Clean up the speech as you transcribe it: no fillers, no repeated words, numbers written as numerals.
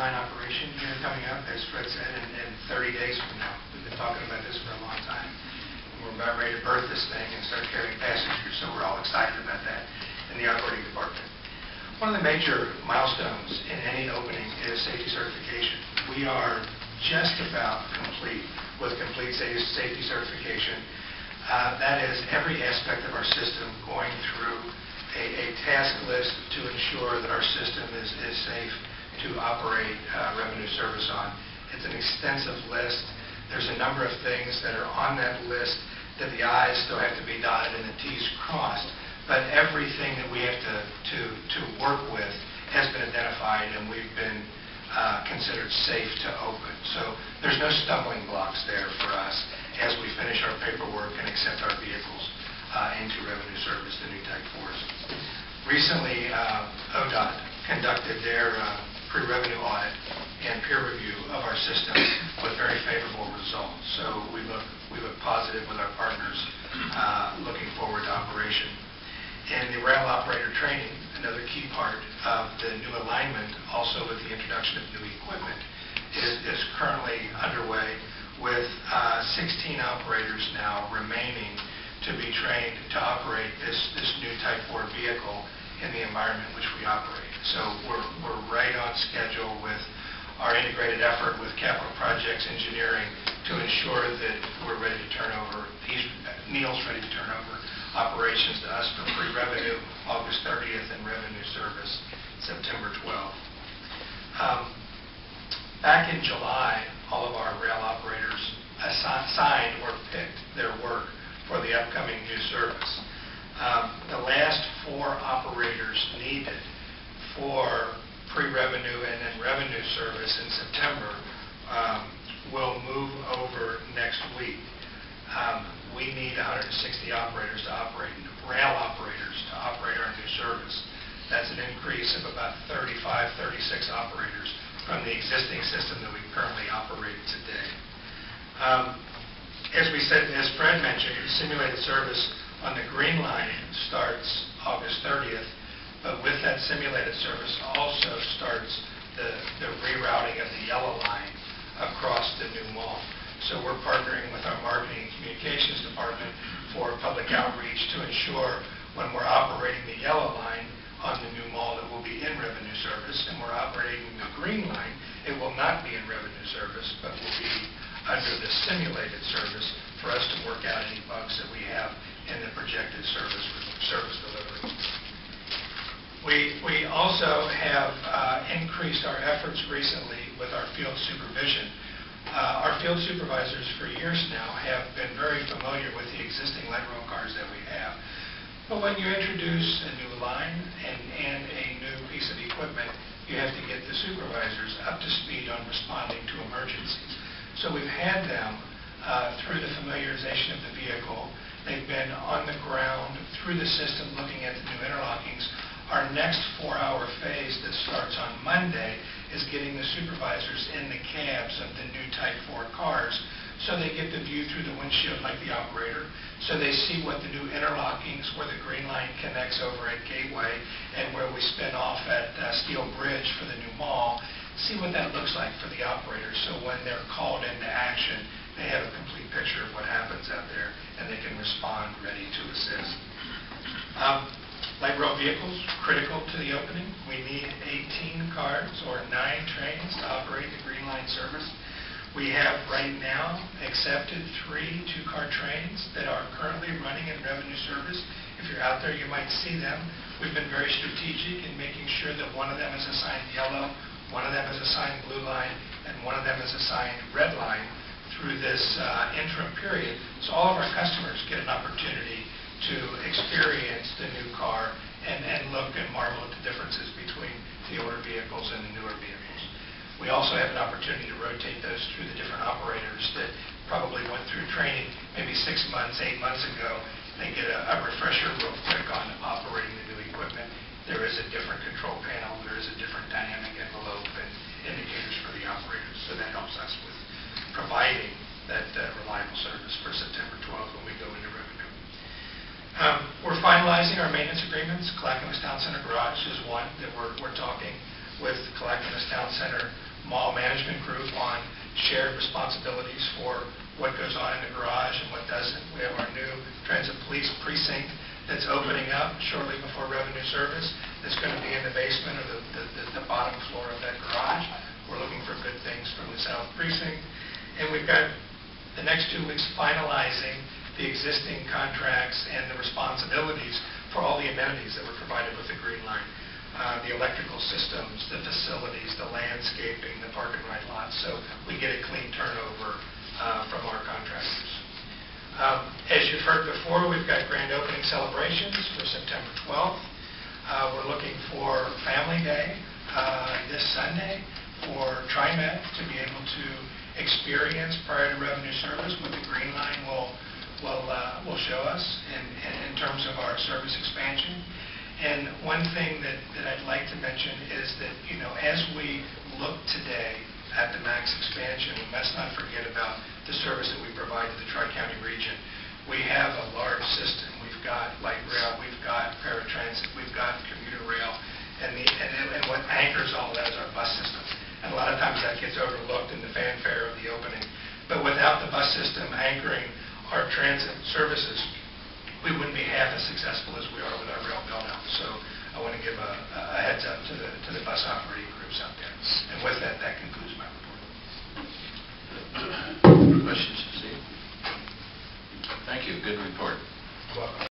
line operation here coming up, as Fred said, in 30 days from now. We've been talking about this for a long time. We're about ready to birth this thing and start carrying passengers, so we're all excited about that in the operating department. One of the major milestones in any opening is safety certification. We are just about complete with complete safety certification. That is every aspect of our system going through a task list to ensure that our system is safe to operate revenue service on. It's an extensive list. There's a number of things that are on that list that the I's still have to be dotted and the T's crossed. But everything that we have to work with has been identified, and we've been considered safe to open. So there's no stumbling blocks there for us as we finish our paperwork and accept our vehicles into revenue service, the new Type 4s. Recently, ODOT conducted their pre-revenue audit and peer review of our system with very favorable results. So we look positive with our partners looking forward to operation. And the rail operator training, another key part of the new alignment, also with the introduction of new equipment, is currently underway with 16 operators now remaining to be trained to operate this new Type 4 vehicle in the environment which we operate. So we're right on schedule with our integrated effort with capital projects engineering to ensure that we're ready to turn over, Neil's ready to turn over operations to us for pre-revenue August 30th and revenue service September 12th. Back in July, all of our rail operators assigned or picked their work for the upcoming new service. The last 4 operators needed for pre-revenue and then revenue service in September will move over next week. We need 160 operators to operate, rail operators to operate our new service. That's an increase of about 35, 36 operators from the existing system that we currently operate today. As we said, as Fred mentioned, simulated service on the Green Line starts August 30th, but with that simulated service also starts the rerouting of the Yellow Line across the new mall. So we're partnering with our marketing and communications department for public outreach to ensure when we're operating the Yellow Line on the new mall, it will be in revenue service, and we're operating the Green Line, it will not be in revenue service, but will be under the simulated service for us to work out any bugs that we have in the projected service delivery. We also have increased our efforts recently with our field supervision. Our field supervisors for years now have been very familiar with the existing light rail cars that we have. But when you introduce a new line and a new piece of equipment, you have to get the supervisors up to speed on responding to emergencies. So we've had them through the familiarization of the vehicle. They've been on the ground through the system looking at the new interlockings. Our next 4-hour phase that starts on Monday is getting the supervisors in the cabs of the new Type 4 cars so they get the view through the windshield like the operator, so they see what the new interlockings, where the Green Line connects over at Gateway and where we spin off at Steel Bridge for the new mall, see what that looks like for the operator, so when they're called into action, they have a complete picture of what happens out there and they can respond ready to assist. Light rail vehicles, critical to the opening. We need 18 cars or 9 trains to operate the Green Line service. We have right now accepted 3 2-car trains that are currently running in revenue service. If you're out there, you might see them. We've been very strategic in making sure that one of them is assigned yellow, one of them is assigned blue line, and one of them is assigned red line through this interim period. So all of our customers get an opportunity to experience the new car and look and marvel at the differences between the older vehicles and the newer vehicles. We also have an opportunity to rotate those through the different operators that probably went through training maybe 6 months, 8 months ago. They get a refresher real quick on operating the new equipment. There is a different control panel. There is a different dynamic envelope and indicators for the operators. So that helps us with providing that reliable service for September 12th when we go into revenue. We're finalizing our maintenance agreements. Clackamas Town Center Garage is one that we're talking with Clackamas Town Center mall management group on shared responsibilities for what goes on in the garage and what doesn't. We have our new transit police precinct that's opening up shortly before revenue service. It's going to be in the basement or the bottom floor of that garage. We're looking for good things from the South Precinct. And we've got the next 2 weeks finalizing the existing contracts and the responsibilities for all the amenities that were provided with the Green Line. The electrical systems, the facilities, the landscaping, the park and ride lots, so we get a clean turnover from our contractors. As you've heard before, we've got grand opening celebrations for September 12th. We're looking for Family Day this Sunday for TriMet to be able to experience prior to revenue service what the Green Line will show us in terms of our service expansion. And one thing that I'd like to mention is that, as we look today at the MAX expansion, we must not forget about the service that we provide to the Tri-County region. We have a large system. We've got light rail, we've got paratransit, we've got commuter rail, and what anchors all of that is our bus system. And a lot of times that gets overlooked in the fanfare of the opening. But without the bus system anchoring our transit services, we wouldn't be half as successful as we are with our